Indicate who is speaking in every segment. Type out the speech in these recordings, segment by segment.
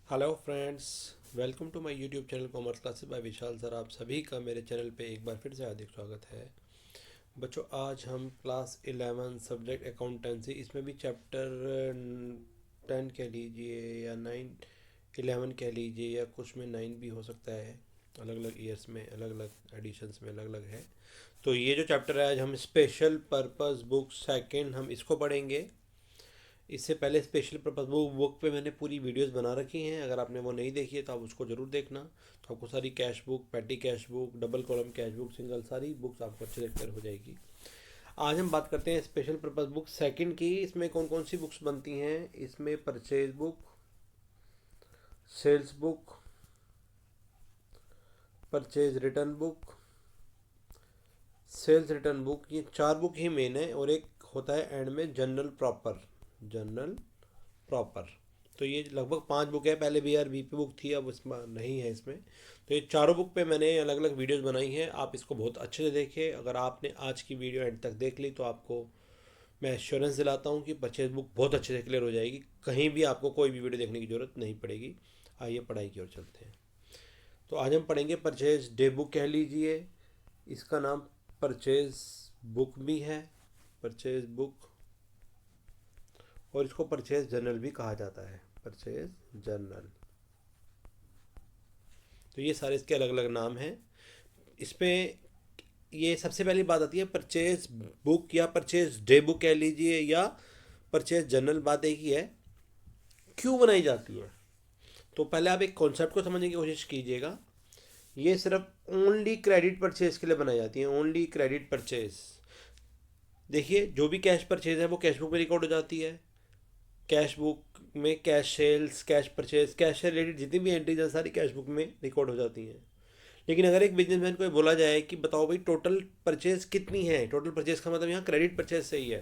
Speaker 1: Hello friends, welcome to my YouTube channel commerce classes by Vishal sir. आप सभी का मेरे चैनल पे एक बार फिर से हार्दिक स्वागत है। बच्चों, आज हम क्लास 11 सब्जेक्ट अकाउंटेंसी, इसमें भी चैप्टर 10 कह लीजिए या 9 11 कह लीजिए, या कुछ में 9 भी हो सकता है। अलग अलग ईयर्स में अलग अलग एडिशंस में अलग अलग है। तो ये जो चैप्टर है, आज हम स्पेशल पर्पस बुक सेकंड हम इसको पढ़ेंगे। इससे पहले स्पेशल पर्पस बुक पे मैंने पूरी वीडियोस बना रखी हैं। अगर आपने वो नहीं देखी है तो आप उसको ज़रूर देखना। तो आपको सारी cash book, petty cash book, double column cash book, single, सारी बुक्स आपको अच्छे से क्लियर हो जाएगी। आज हम बात करते हैं स्पेशल पर्पस बुक सेकंड की। इसमें कौन कौन सी बुक्स बनती हैं? इसमें purchase book, sales book, purchase return book, sales return book, ये चार बुक ही मेन है। और एक होता है एंड में जनरल प्रॉपर, जनरल प्रॉपर। तो ये लगभग 5 बुक है। पहले भी यार बीपी बुक थी, अब इसमें नहीं है इसमें। तो ये चारों बुक पे मैंने अलग अलग वीडियोस बनाई हैं। आप इसको बहुत अच्छे से देखिए। अगर आपने आज की वीडियो एंड तक देख ली तो आपको मैं एश्योरेंस दिलाता हूँ कि परचेज बुक बहुत अच्छे से क्लियर हो जाएगी। कहीं भी आपको कोई भी वीडियो देखने की ज़रूरत नहीं पड़ेगी। आइए पढ़ाई की ओर चलते हैं। तो आज हम पढ़ेंगे परचेज डे बुक कह लीजिए। इसका नाम परचेज बुक भी है, परचेज बुक। और इसको परचेज जर्नल भी कहा जाता है, परचेज जर्नल। तो ये सारे इसके अलग अलग नाम हैं। इसमें ये सबसे पहली बात आती है परचेज बुक या परचेज डे बुक कह लीजिए या परचेज जर्नल। बात एक ही है, क्यों बनाई जाती है। तो पहले आप एक कॉन्सेप्ट को समझने की कोशिश कीजिएगा। ये सिर्फ ओनली क्रेडिट परचेज के लिए बनाई जाती है, ओनली क्रेडिट परचेज। देखिए, जो भी कैश परचेज है वो कैश बुक में रिकॉर्ड हो जाती है। कैश बुक में cash sales, cash purchase, cash से रिलेटेड जितनी भी एंट्रीज हैं सारी कैश बुक में रिकॉर्ड हो जाती हैं। लेकिन अगर एक बिजनेसमैन को ये बोला जाए कि बताओ भाई टोटल परचेज कितनी है, टोटल परचेज का मतलब यहाँ क्रेडिट परचेज से ही है।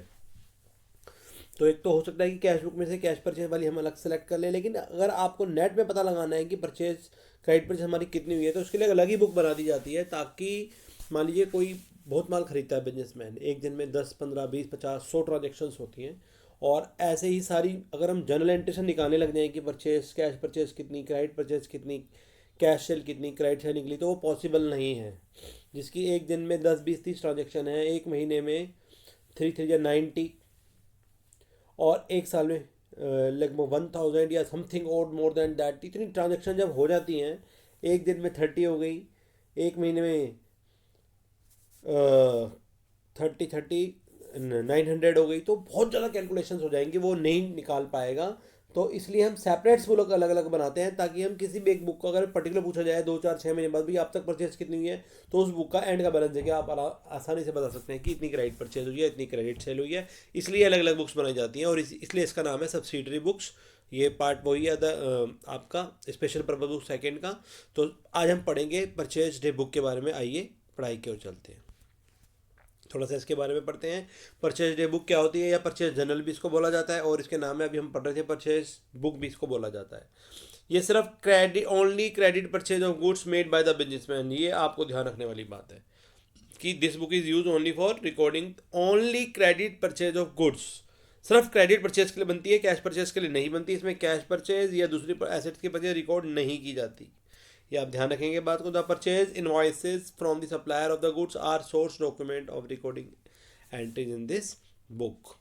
Speaker 1: तो एक तो हो सकता है कि कैश बुक में से कैश परचेज वाली हम अलग सेलेक्ट कर लें। लेकिन अगर आपको नेट में पता लगाना है कि परचेज, क्रेडिट परचेज हमारी कितनी हुई है, तो उसके लिए अलग ही बुक बना दी जाती है। ताकि मान लीजिए कोई बहुत माल खरीदता है बिजनेसमैन, एक दिन में 10 15 20 50 100 ट्रांजेक्शन्स होती हैं। और ऐसे ही सारी अगर हम जर्नल एंट्री से निकालने लग जाएं कि परचेज, कैश परचेज कितनी, क्रेडिट परचेज कितनी, कैश सेल कितनी, क्रेडिट सेल निकली, तो वो पॉसिबल नहीं है। जिसकी एक दिन में 10 20 30 ट्रांजेक्शन है, एक महीने में 3 3 90, और एक साल में लगभग 1000 या समथिंग और मोर देन दैट। इतनी ट्रांजेक्शन जब हो जाती हैं, एक दिन में 30 हो गई, एक महीने में 30 30 900 हो गई, तो बहुत ज़्यादा कैलकुलेशंस हो जाएंगी, वो नहीं निकाल पाएगा। तो इसलिए हम सेपरेट्स वो लोग अलग अलग बनाते हैं, ताकि हम किसी भी एक बुक को अगर पर्टिकुलर पूछा जाए 2 4 6 महीने बाद भी आप तक परचेज कितनी हुई है, तो उस बुक का एंड का बैलेंस देखिए आप आसानी से बता सकते हैं कि इतनी क्रेडिट परचेज हुई है, इतनी क्रेडिट सेल हुई है। इसलिए अलग अलग बुक्स बनाई जाती हैं, और इसलिए इसका नाम है सब्सिडरी बुक्स। ये पार्ट वही है आपका स्पेशल पर्पज बुक सेकेंड का। तो आज हम पढ़ेंगे परचेज डे बुक के बारे में। आइए पढ़ाई की ओर चलते हैं, थोड़ा सा इसके बारे में पढ़ते हैं। परचेज डे बुक क्या होती है, या परचेज जर्नल भी इसको बोला जाता है, और इसके नाम में अभी हम पढ़ रहे थे परचेज बुक भी इसको बोला जाता है। ये सिर्फ credit, only credit purchase of goods made by the businessman. ये आपको ध्यान रखने वाली बात है कि this book is use only for recording only credit purchase of goods. सिर्फ क्रेडिट परचेज के लिए बनती है, कैश परचेज के लिए नहीं बनती। इसमें कैश परचेज या दूसरी एसेट्स की परचेज रिकॉर्ड नहीं की जाती। ये आप ध्यान रखेंगे बात को। The purchase invoices from the supplier of the goods are source document of recording entries in this book.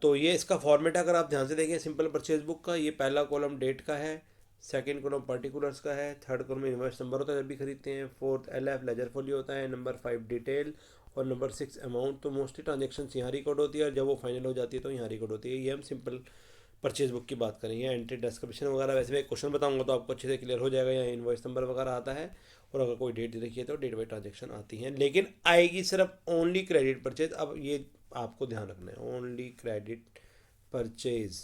Speaker 1: तो ये इसका फॉर्मेट है। अगर आप ध्यान से देखें सिंपल परचेज बुक का, ये पहला कॉलम डेट का है, सेकंड कॉलम पर्टिकुलर्स का है, थर्ड कॉलम में इन्वॉइस नंबर होता है जब भी खरीदते हैं, फोर्थ LF लेजर फोलियो होता है, नंबर 5 डिटेल, और नंबर 6 अमाउंट। तो मोस्टली ट्रांजेक्शन यहाँ रिकॉर्ड होती है, और जब वो फाइनल हो जाती है तो यहाँ रिकॉर्ड होती है। ये हम सिंपल परचेज बुक की बात करेंगे। एंट्री डिस्क्रिप्शन वगैरह वैसे मैं क्वेश्चन बताऊंगा तो आपको अच्छे से क्लियर हो जाएगा। यहाँ इन्वॉइस नंबर वगैरह आता है, और अगर कोई डेट देखिए तो डेट बाई ट्रांजेक्शन आती है। लेकिन आएगी सिर्फ ओनली क्रेडिट परचेज। अब ये आपको ध्यान रखना है, only credit purchase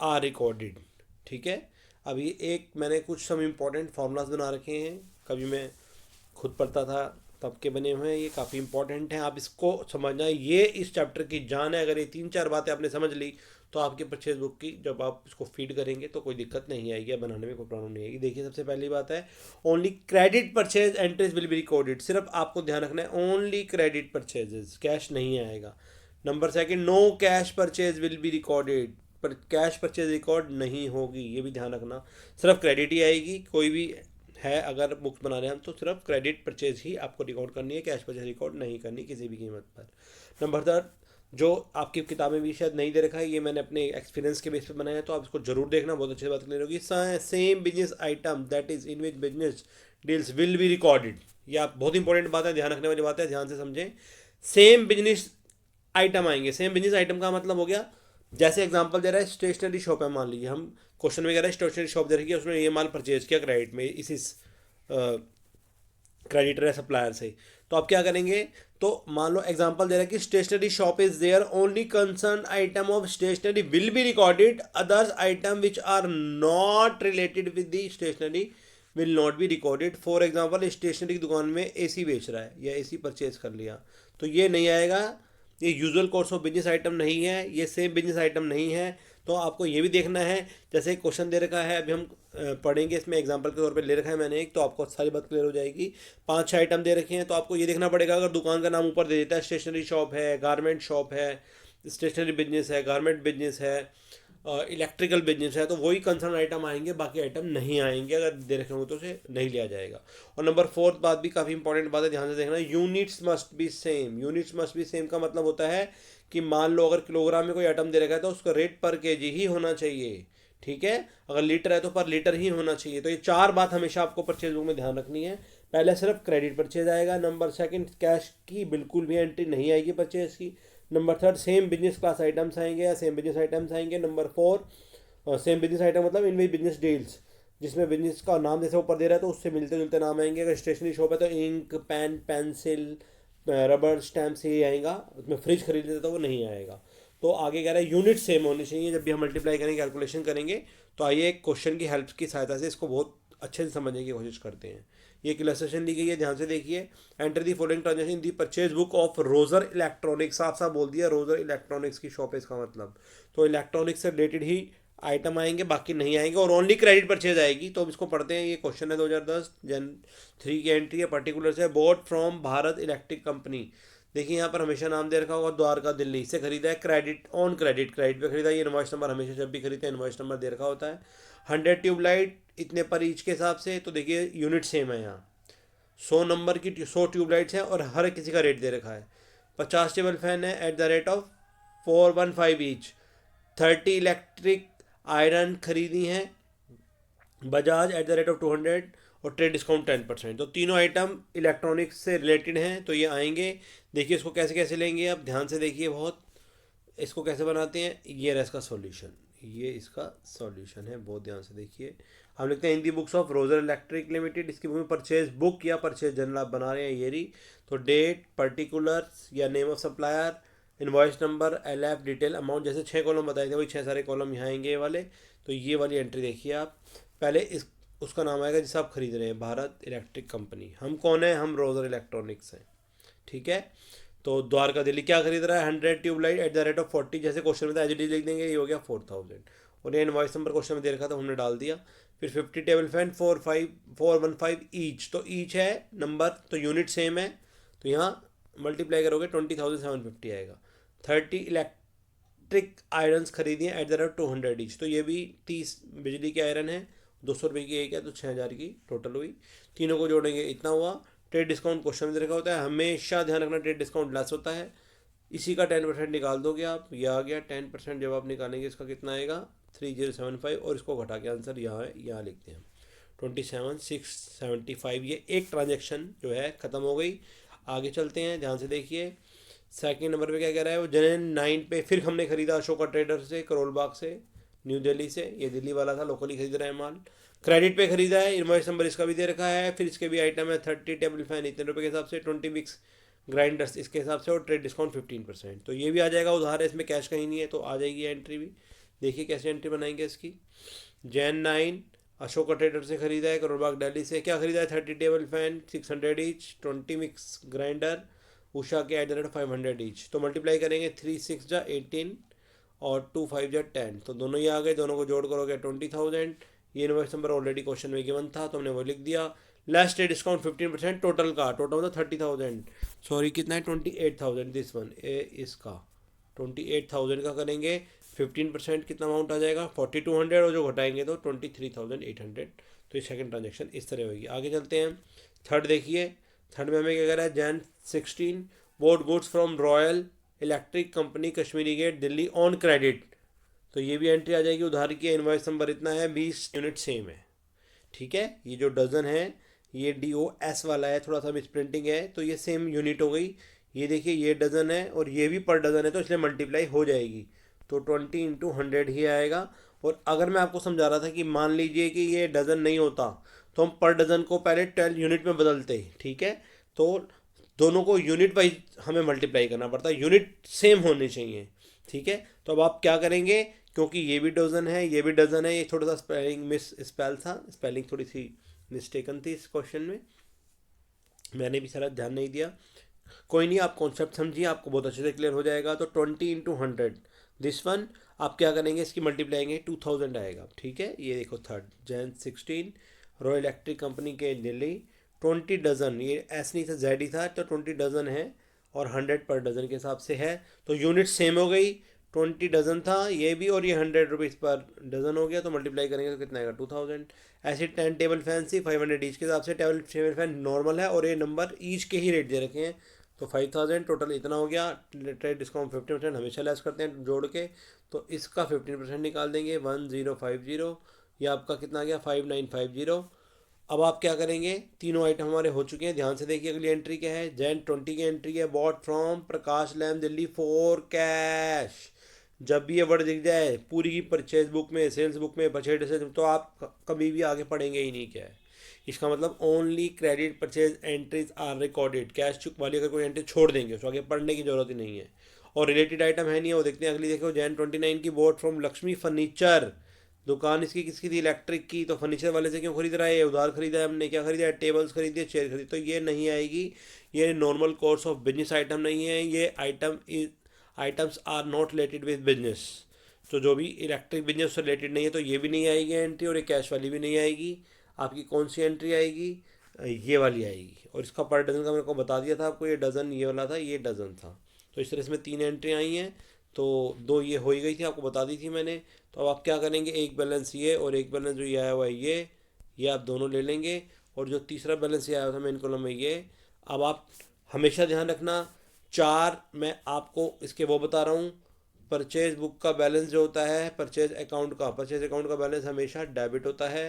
Speaker 1: are recorded. ठीक है। अभी एक मैंने कुछ सम इम्पोर्टेंट फार्मूलाज बना रखे हैं, कभी मैं खुद पढ़ता था तब के बने हुए हैं। ये काफ़ी इंपॉर्टेंट हैं, आप इसको समझना। ये इस चैप्टर की जान है। अगर ये 3 4 बातें आपने समझ ली तो आपके परचेज बुक की जब आप इसको फीड करेंगे तो कोई दिक्कत नहीं आएगी, बनाने में कोई प्रॉब्लम नहीं आएगी। देखिए, सबसे पहली बात है only credit purchase entries will be recorded. सिर्फ आपको ध्यान रखना है ओनली क्रेडिट परचेजेस, कैश नहीं आएगा। Number second, no cash purchase will be recorded. पर कैश परचेज रिकॉर्ड नहीं होगी, ये भी ध्यान रखना। सिर्फ क्रेडिट ही आएगी, कोई भी है अगर बुक्स बना रहे हैं हम तो सिर्फ क्रेडिट परचेज ही आपको रिकॉर्ड करनी है, कैश परचेज रिकॉर्ड नहीं करनी किसी भी कीमत पर। नंबर थर्ड, जो आपकी किताबें भी शायद नहीं दे रखा है, ये मैंने अपने एक्सपीरियंस के बेस पे बनाया है, तो आप इसको जरूर देखना, बहुत अच्छी बात क्लियर होगी। Same business item that is in which business deals will be recorded, ये आप बहुत इंपॉर्टेंट बात है, ध्यान रखने वाली बात है, ध्यान से समझें। सेम बिजनेस आइटम आएंगे, सेम बिजनेस आइटम का मतलब हो गया, जैसे एग्जांपल दे रहा है स्टेशनरी शॉप है, मान लीजिए हम क्वेश्चन में कह रहे हैं स्टेशनरी शॉप दे रखी है, उसने ये माल परचेज किया क्रेडिट में इस क्रेडिटर या सप्लायर से, तो आप क्या करेंगे, तो मान लो एग्जांपल दे रहा है कि stationery shop is there only concern item of stationery will be recorded, others item which are not related with the stationery will not be recorded. For example stationery की दुकान में एसी बेच रहा है या एसी परचेज कर लिया, तो ये नहीं आएगा, ये usual course of business item नहीं है, ये सेम बिजनेस आइटम नहीं है। तो आपको ये भी देखना है, जैसे क्वेश्चन दे रखा है, अभी हम पढ़ेंगे इसमें एग्जांपल के तौर पे ले रखा है मैंने एक, तो आपको सारी बात क्लियर हो जाएगी। 5-6 आइटम दे रखे हैं, तो आपको ये देखना पड़ेगा, अगर दुकान का नाम ऊपर दे देता है स्टेशनरी शॉप है, गारमेंट शॉप है, स्टेशनरी बिजनेस है, गारमेंट बिजनेस है, इलेक्ट्रिकल बिजनेस है, तो वही कंसर्न आइटम आएंगे, बाकी आइटम नहीं आएंगे, अगर दे रखे होंगे तो उसे नहीं लिया जाएगा। और नंबर 4 बात भी काफ़ी इंपॉर्टेंट बात है, ध्यान से देखना, units must be same. Units must be same का मतलब होता है कि मान लो अगर किलोग्राम में कोई आइटम दे रखा है तो उसका रेट पर केजी ही होना चाहिए, ठीक है, अगर लीटर है तो पर लीटर ही होना चाहिए। तो ये 4 बात हमेशा आपको परचेज बुक में ध्यान रखनी है। पहले सिर्फ क्रेडिट परचेज आएगा, नंबर सेकंड कैश की बिल्कुल भी एंट्री नहीं आएगी परचेज की, number third same business class items आएंगे या सेम बिजनेस आइटम्स आएंगे, नंबर 4 सेम बिजनेस आइटम मतलब इन विच बिजनेस डील्स, जिसमें बिजनेस का नाम जैसे ऊपर दे रहा है तो उससे मिलते जुलते नाम आएंगे। अगर स्टेशनरी शॉप है तो ink, pen, pencil, rubber stamp से ही आएगा, उसमें फ्रिज खरीद लेते तो वो नहीं आएगा। तो आगे कह रहा है यूनिट सेम होनी चाहिए, जब भी हम मल्टीप्लाई करेंगे कैलकुलेशन करेंगे। तो आइए क्वेश्चन की हेल्प की सहायता से इसको बहुत अच्छे से समझने की कोशिश करते हैं। ये एक इलस्ट्रेशन दी गई है, ध्यान से देखिए। Enter the following transaction in the purchase book of Roger electronics, साफ साफ बोल दिया रोजर इलेक्ट्रॉनिक्स की शॉप है इसका मतलब, तो इलेक्ट्रॉनिक्स से रिलेटेड ही आइटम आएंगे, बाकी नहीं आएंगे, और ओनली क्रेडिट परचेज आएगी। तो अब इसको पढ़ते हैं, ये क्वेश्चन है 2010 जन 3 की एंट्री है, पर्टिकुलर से boat from Bharat electric company. देखिए यहाँ पर हमेशा नाम दे रखा होगा द्वारका दिल्ली से खरीदा है, क्रेडिट ऑन क्रेडिट, क्रेडिट पे खरीदा। ये इनवॉइस नंबर हमेशा जब भी खरीदते हैं इनवॉइस नंबर दे रखा होता है। 100 ट्यूबलाइट इतने पर ईच के हिसाब से, तो देखिए यूनिट सेम है यहाँ, 100 नंबर की 100 ट्यूबलाइट्स हैं और हर किसी का रेट दे रखा है। 50 टेबल फैन है eight the rate of 415 each. 30 electric iron खरीदी हैं Bajaj eight the rate of 200 और ट्रेड डिस्काउंट 10%। तो तीनों आइटम इलेक्ट्रॉनिक्स से रिलेटेड हैं, तो ये आएंगे। देखिए इसको कैसे कैसे लेंगे, आप ध्यान से देखिए बहुत, इसको कैसे बनाते हैं, ये रहा इसका सॉल्यूशन, ये इसका सॉल्यूशन है, बहुत ध्यान से देखिए। हम लिखते हैं in the books of Roger Electric Limited, इसकी बुक में परचेज बुक या परचेज जर्नल आप बना रहे हैं ये रही। तो डेट, पर्टिकुलर्स या name of supplier, invoice number, LF, detail, amount, जैसे 6 कॉलम बताए थे वही 6 सारे कॉलम यहाँ आएंगे ये वाले। तो ये वाली एंट्री देखिए आप, पहले इस उसका नाम आएगा जिसे आप खरीद रहे हैं, भारत इलेक्ट्रिक कंपनी। हम कौन है, हम रोजर इलेक्ट्रॉनिक्स हैं, ठीक है। तो द्वारका दिल्ली क्या खरीद रहा है, 100 tubelight at the rate of 40, जैसे क्वेश्चन में था एच डी लिख देंगे, ये हो गया 4000। और ये इनवॉइस नंबर क्वेश्चन में दे रखा था हमने डाल दिया। फिर 50 टेबल फैन 415 ईच, तो ईच है नंबर, तो यूनिट सेम है, तो यहाँ मल्टीप्लाई करोगे 20,750 आएगा। 30 इलेक्ट्रिक आयरन्स खरीदिए एट द रेट 200 ईच, तो ये भी 30 बिजली के आयरन है, 200 रुपये की एक है, तो 6000 की टोटल हुई। तीनों को जोड़ेंगे इतना हुआ। ट्रेड डिस्काउंट क्वेश्चन में दे रखा होता है, हमेशा ध्यान रखना ट्रेड डिस्काउंट लेस होता है, इसी का 10% निकाल दोगे आप, ये आ गया 10%। जब आप निकालेंगे इसका कितना आएगा 3075, और इसको घटा के आंसर यहाँ लिखते हैं 27675। ये एक ट्रांजेक्शन जो है ख़त्म हो गई। आगे चलते हैं, ध्यान से देखिए। सेकंड नंबर पे क्या कह रहा है वो, जनन 9 पे फिर हमने खरीदा अशोका ट्रेडर से, करोल बाग से, न्यू दिल्ली से, ये दिल्ली वाला था, लोकली खरीद रहा है माल, क्रेडिट पे खरीदा है, इनवॉइस नंबर इसका भी दे रखा है। फिर इसके भी आइटम है 30 टेबल फैन इतने रुपये के हिसाब से, 20 मिक्स ग्राइंडर्स इसके हिसाब से, और ट्रेड डिस्काउंट 15%। तो ये भी आ जाएगा, उधार है इसमें कैश कहीं नहीं है, तो आ जाएगी एंट्री भी। देखिए कैसे एंट्री बनाएंगे इसकी। जैन 9 अशोका ट्रेडर से खरीदा है, करोल बाग दिल्ली से, क्या खरीदा है 30 table fan 600 each, 20 mix grinder Usha के एट द रेट 500 ईच। तो मल्टीप्लाई करेंगे 3 6 जा 18 और 2 5 जा 10, तो दोनों ही आ गए, दोनों को जोड़ करोगे 20,000। ये इनवॉइस नंबर ऑलरेडी क्वेश्चन में गिवन था तो हमने वो लिख दिया। लास्ट डे डिस्काउंट 15% टोटल का, टोटल मतलब 30,000, सॉरी कितना है 28,000, दिस वन ए इसका 28,000 का करेंगे। 15% कितना अमाउंट आ जाएगा 4200, और जो घटाएंगे तो 23,800। तो ये सेकंड ट्रांजेक्शन इस तरह होगी। आगे चलते हैं, थर्ड देखिए। थर्ड में हमें क्या कह रहा है, Jan 16 bought goods from royal electric company Kashmiri Gate Delhi on credit. तो ये भी एंट्री आ जाएगी, उधार की इनवॉइस नंबर इतना है, 20 यूनिट सेम है। ठीक है, ये जो डजन है ये DOS वाला है, थोड़ा सा मिस प्रिंटिंग है, तो ये सेम यूनिट हो गई। ये देखिए ये डजन है और ये भी पर डजन है, तो इसलिए मल्टीप्लाई हो जाएगी, तो 20 × 100 ही आएगा। और अगर मैं आपको समझा रहा था कि मान लीजिए कि ये डजन नहीं होता, तो हम पर डजन को पहले 12 यूनिट में बदलते। ठीक है, तो दोनों को यूनिट वाइज हमें मल्टीप्लाई करना पड़ता है, यूनिट सेम होनी चाहिए। ठीक है, तो अब आप क्या करेंगे, क्योंकि ये भी डजन है ये भी डजन है, ये थोड़ा सा स्पेलिंग मिस स्पेल था, स्पेलिंग थोड़ी सी मिस्टेकन थी इस क्वेश्चन में, मैंने भी सारा ध्यान नहीं दिया। कोई नहीं, आप कॉन्सेप्ट समझिए, आपको बहुत अच्छे से क्लियर हो जाएगा। तो 20 × 100 दिस वन, आप क्या करेंगे, इसकी मल्टीप्लाई आएंगे 2000 आएगा। ठीक है, ये देखो third Jan 16 royal electric company के दिल्ली 20 डजन, ये एस नहीं था जेड ही था, तो 20 डजन है और 100 पर डजन के हिसाब से है, तो यूनिट सेम हो गई। 20 डजन था ये भी, और ये 100 रुपीज़ पर डजन हो गया, तो मल्टीप्लाई करेंगे तो कितना आएगा 2000। ऐसे 10 टेबल फैन सी 500 ईच के हिसाब से, टेबल फैन नॉर्मल है और ये नंबर ईच के ही रेट दे रखे हैं, तो 5000 टोटल इतना हो गया। ट्रेड डिस्काउंट 50% हमेशा लेस करते हैं जोड़ के, तो इसका 15% निकाल देंगे 1050, ये आपका कितना आ गया 5950। अब आप क्या करेंगे, तीनों आइटम हमारे हो चुके हैं, ध्यान से देखिए अगली एंट्री क्या है, Jan 20 की एंट्री है, bought from Prakash lamp Delhi for cash. जब भी ये वर्ड दिख जाए पूरी की परचेज बुक में, सेल्स बुक में, परचेज, तो आप कभी भी आगे पढ़ेंगे ही नहीं क्या है इसका मतलब। Only credit purchase entries are recorded, cash चुक वाली अगर कोई एंट्री छोड़ देंगे उसको आगे पढ़ने की जरूरत ही नहीं है। और रिलेटेड आइटम है नहीं है, वो देखते हैं अगली। देखो Jan 29 की बोर्ड फ्रॉम लक्ष्मी फर्नीचर, दुकान इसकी किसकी थी, इलेक्ट्रिक की, तो फर्नीचर वाले से क्यों खरीद रहा है, ये उधार खरीदा है हमने, क्या खरीदा है, टेबल्स खरीदी है, चेयर खरीदी, तो ये नहीं आएगी, ये normal course of business item नहीं है, ये items are not related with business. तो जो भी इलेक्ट्रिक बिजनेस से रिलेटेड नहीं है तो ये भी नहीं आएगी एंट्री, और ये कैश वाली भी नहीं आएगी। आपकी कौन सी एंट्री आएगी, ये वाली आएगी। और इसका पर डजन का मेरे को बता दिया था आपको, ये डज़न ये वाला था, ये डज़न था। तो इस तरह से 3 एंट्री आई हैं, तो 2 ये हो ही गई थी, आपको बता दी थी मैंने। तो अब आप क्या करेंगे, एक बैलेंस ये और एक बैलेंस जो ये आया हुआ है ये आप दोनों ले लेंगे, और जो तीसरा बैलेंस ये आया था मेन कॉलम में ये। अब आप हमेशा ध्यान रखना, 4 मैं आपको इसके वो बता रहा हूँ, परचेज बुक का बैलेंस जो होता है परचेज अकाउंट का बैलेंस हमेशा डेबिट होता है।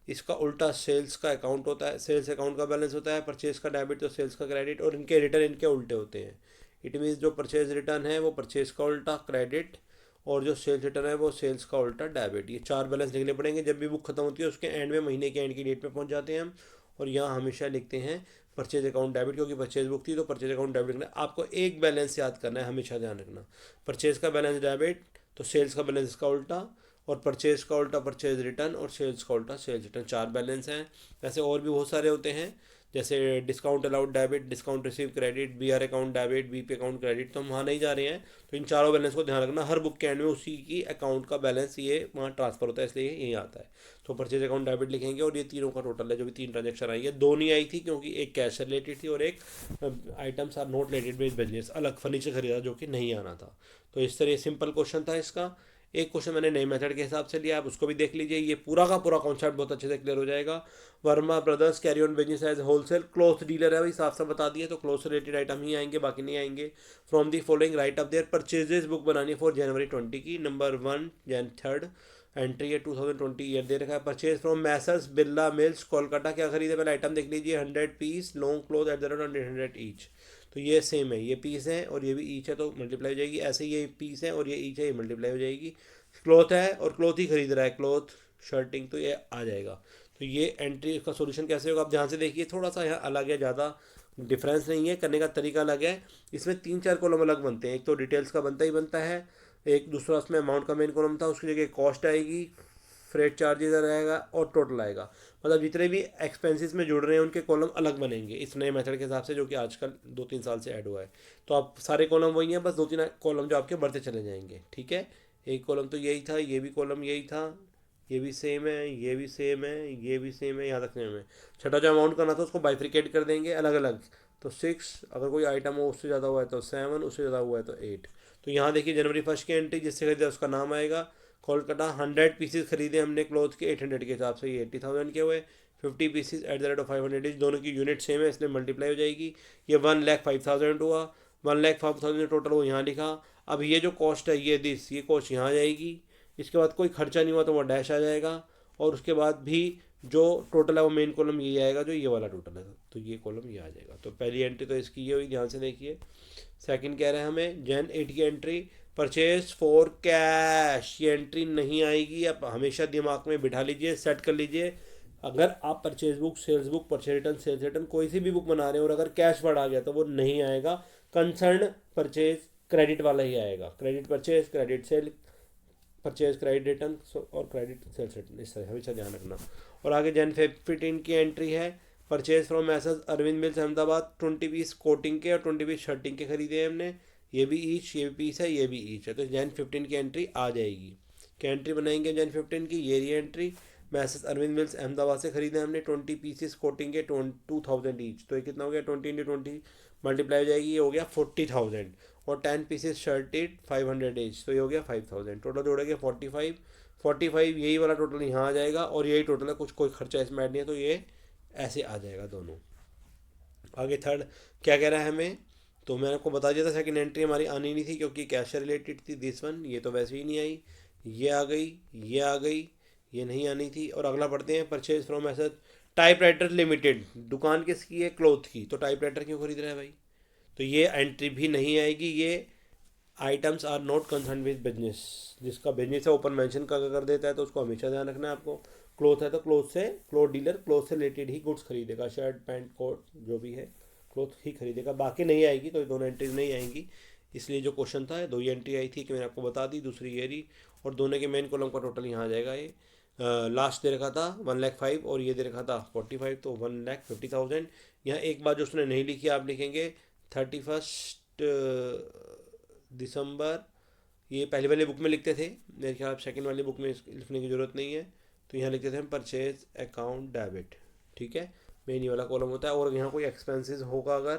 Speaker 1: इसका उल्टा सेल्स का अकाउंट होता है, सेल्स अकाउंट का बैलेंस होता है, परचेज का डेबिट तो सेल्स का क्रेडिट, और इनके रिटर्न इनके उल्टे होते हैं। इट मीन्स जो परचेज रिटर्न है वो परचेज का उल्टा क्रेडिट, और जो सेल्स रिटर्न है वो सेल्स का उल्टा डेबिट। ये 4 बैलेंस लिखने पड़ेंगे, जब भी बुक खत्म होती है उसके एंड में, महीने के एंड की डेट पे पहुंच जाते हैं हम, और यहाँ हमेशा लिखते हैं परचेज अकाउंट डेबिट, क्योंकि परचेज बुक थी तो परचेज अकाउंट डेबिट लिखना। आपको एक बैलेंस याद करना है, हमेशा ध्यान रखना, परचेज का बैलेंस डेबिट तो सेल्स का बैलेंस इसका उल्टा, और परचेज का उल्टा परचेज रिटर्न, और सेल्स का उल्टा सेल्स रिटर्न। 4 बैलेंस हैं। वैसे और भी बहुत सारे होते हैं, जैसे discount allowed debit, discount receive credit, BR account debit, BP account credit, तो हम वहाँ नहीं जा रहे हैं। तो इन चारों बैलेंस को ध्यान रखना, हर बुक के एंड में उसी की अकाउंट का बैलेंस ये वहाँ ट्रांसफर होता है, इसलिए यही आता है। तो परचेज अकाउंट डेबिट लिखेंगे, और ये तीनों का टोटल है, जो भी 3 ट्रांजेक्शन आई है। 2 नहीं आई थी क्योंकि एक कैश से रिलेटेड थी और एक items are not related with business, अलग फर्नीचर खरीदा जो कि नहीं आना था। तो इस तरह सिंपल क्वेश्चन था इसका। एक क्वेश्चन मैंने नए मेथड के हिसाब से लिया, आप उसको भी देख लीजिए, ये पूरा का पूरा कॉन्सेप्ट बहुत अच्छे से क्लियर हो जाएगा। Verma brothers carry on business as wholesale cloth dealer है, भाई साफ साफ बता दिए, तो क्लोथ से रिलेटेड आइटम ही आएंगे, बाकी नहीं आएंगे। From the following write up their purchases book बनानी है फॉर January 20 की, नंबर 1 Jan 3 एंट्री है 2020 ईयर दे रखा है। Purchase from messrs Birla mills Kolkata, क्या खरीदे पहले आइटम देख लीजिए, 100 piece long cloth at the rate 100 each. तो ये सेम है, ये पीस है और ये भी ईच है, तो मल्टीप्लाई हो जाएगी। ऐसे ही ये पीस है और ये ईच है, ये मल्टीप्लाई हो जाएगी। क्लॉथ है और क्लॉथ ही खरीद रहा है, क्लॉथ शर्टिंग, तो ये आ जाएगा। तो ये एंट्री का सॉल्यूशन कैसे होगा, आप ध्यान से देखिए, थोड़ा सा यहाँ अलग है, ज़्यादा डिफरेंस नहीं है, करने का तरीका अलग है। इसमें 3-4 कॉलम अलग बनते हैं, एक तो डिटेल्स का बनता ही बनता है, एक दूसरा उसमें अमाउंट का मेन कॉलम था, उसकी जगह कॉस्ट आएगी, फ्रेट चार्जेस रहेगा और टोटल आएगा। मतलब जितने भी एक्सपेंसेस में जुड़ रहे हैं उनके कॉलम अलग बनेंगे इस नए मेथड के हिसाब से, जो कि आजकल 2-3 साल से ऐड हुआ है। तो आप सारे कॉलम वही हैं, बस 2-3 कॉलम जो आपके बढ़ते चले जाएंगे। ठीक है, एक कॉलम तो यही था, ये भी कॉलम यही था, ये भी सेम है, ये भी सेम है, ये भी सेम है, यहाँ तक सेम है। छठा जो अमाउंट करना था उसको बाइफ्रिकेट कर देंगे अलग अलग, तो 6, अगर कोई आइटम हो उससे ज़्यादा हुआ है तो 7, उससे ज़्यादा हुआ है तो 8। तो यहाँ देखिए जनवरी 1 की एंट्री, जिससे खरीदा उसका नाम आएगा। कोलकाता 100 पीसेस खरीदे हमने क्लोथ के 800 के हिसाब से, ये 80,000 के हुए। 50 pieces eight the rate of 500 etch, दोनों की यूनिट सेम है इसलिए मल्टीप्लाई हो जाएगी। ये 1,05,000 हुआ। 1,05,000 टोटल वो यहाँ लिखा। अब ये जो कॉस्ट है ये कॉस्ट यहाँ जाएगी। इसके बाद कोई खर्चा नहीं हुआ तो वो डैश आ जाएगा। और उसके बाद भी जो टोटल है वो मेन कॉलम ये आएगा, जो ये वाला टोटल है तो ये कॉलम ये आ जाएगा। तो पहली एंट्री तो इसकी ये हुई, ध्यान से देखिए। सेकंड कह रहे हैं हमें जैन 8 की एंट्री, परचेज फॉर कैश, ये एंट्री नहीं आएगी। आप हमेशा दिमाग में बिठा लीजिए, सेट कर लीजिए। अगर आप purchase book, sales book, purchase return, sales return कोई सी भी बुक बना रहे हो और अगर कैश वर्ड आ गया तो वो नहीं आएगा। कंसर्न परचेज क्रेडिट वाला ही आएगा। Credit purchase, credit sale, purchase credit return और क्रेडिट सेल्स रिटर्न, इस तरह हमेशा ध्यान रखना। और आगे जैन 15 की एंट्री है, purchase from messrs Arvind mills Ahmedabad, 20 piece coating के और 20 पीस शर्टिंग के खरीदे हैं हमने। ये भी ईच, ये भी पीस है, ये भी ईच है, तो जैन 15 की एंट्री आ जाएगी। क्या एंट्री बनाएंगे जैन 15 की, ये रही entry. Messrs Arvind mills Ahmedabad से खरीदे हमने 20 पीसेस कोटिंग के 2,000 ईच, तो ये कितना हो गया 20 × 20 मल्टीप्लाई हो जाएगी, ये हो गया 40,000। और 10 पीसेस शर्टेड 500 ईच, तो ये हो गया 5,000। टोटल जोड़ेंगे 45 यही वाला टोटल यहाँ आ जाएगा। और यही टोटल है, कुछ कोई खर्चा इसमें ऐड नहीं है, तो ये ऐसे आ जाएगा दोनों। आगे थर्ड क्या कह रहा है हमें, तो मैंने आपको बता दिया था सेकंड एंट्री हमारी आनी नहीं थी क्योंकि कैश से रिलेटेड थी। दिस वन, ये तो वैसे ही नहीं आई। ये आ गई, ये आ गई, ये नहीं आनी थी। और अगला पढ़ते हैं, purchase from asset type writer limited, दुकान किसकी है, क्लोथ की, तो टाइप राइटर क्यों खरीद रहा है भाई, तो ये एंट्री भी नहीं आएगी। ये items are not concern with business, जिसका बिजनेस है ऊपर मेंशन कर देता है, तो उसको हमेशा ध्यान रखना है आपको। क्लोथ है तो क्लोथ डीलर क्लोथ से रिलेटेड ही गुड्स खरीदेगा, शर्ट पैंट कोट जो भी है क्लोथ ही खरीदेगा, बाकी नहीं आएगी। तो ये दोनों एंट्रीज नहीं आएंगी। इसलिए जो क्वेश्चन था, दो ही एंट्री आई थी कि मैंने आपको बता दी, दूसरी ये रही। और दोनों के मेन कॉलम का टोटल यहाँ आ जाएगा। ये लास्ट दे रखा था 1,05,000 और ये दे रखा था 45, तो 1,50,000। यहाँ एक बात जो उसने नहीं लिखी, आप लिखेंगे 31 दिसंबर, ये पहले वाली बुक में लिखते थे, मेरे ख्याल सेकंड वाली बुक में लिखने की ज़रूरत नहीं है। तो यहाँ लिखते थे हम परचेज अकाउंट डेबिट, ठीक है, मेन ये वाला कॉलम होता है। और यहाँ कोई एक्सपेंसेस होगा, अगर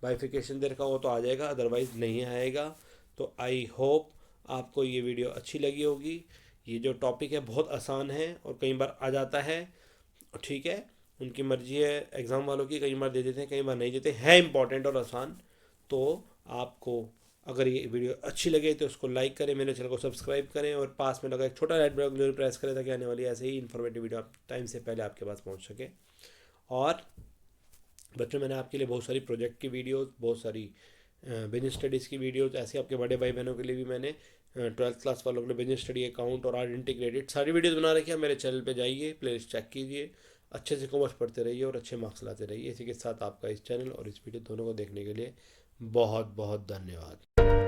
Speaker 1: बाइफिकेशन दे रखा हो तो आ जाएगा, अदरवाइज नहीं आएगा। तो आई होप आपको ये वीडियो अच्छी लगी होगी। ये जो टॉपिक है बहुत आसान है और कई बार आ जाता है, ठीक है, उनकी मर्जी है एग्ज़ाम वालों की, कई बार दे देते हैं, कई बार नहीं देते हैं, इंपॉर्टेंट और आसान। तो आपको अगर ये वीडियो अच्छी लगे तो उसको लाइक करें, मेरे चैनल को सब्सक्राइब करें और पास में लगा एक छोटा रेड बटन जरूर प्रेस करें ताकि आने वाली ऐसे ही इन्फॉर्मेटिव वीडियो आप टाइम से पहले आपके पास पहुंच सके। और बच्चों, मैंने आपके लिए बहुत सारी प्रोजेक्ट की वीडियोस, बहुत सारी बिजनेस स्टडीज़ की वीडियोस, ऐसे आपके बड़े भाई बहनों के लिए भी मैंने 12th क्लास वालों के लिए बिजनेस स्टडी अकाउंट और आर्ट इंटीग्रेटेड सारी वीडियोस बना रखी है। मेरे चैनल पे जाइए, प्लेलिस्ट चेक कीजिए, अच्छे से कॉमर्स पढ़ते रहिए और अच्छे मार्क्स लाते रहिए। इसी के साथ आपका इस चैनल और इस वीडियो दोनों को देखने के लिए बहुत बहुत धन्यवाद।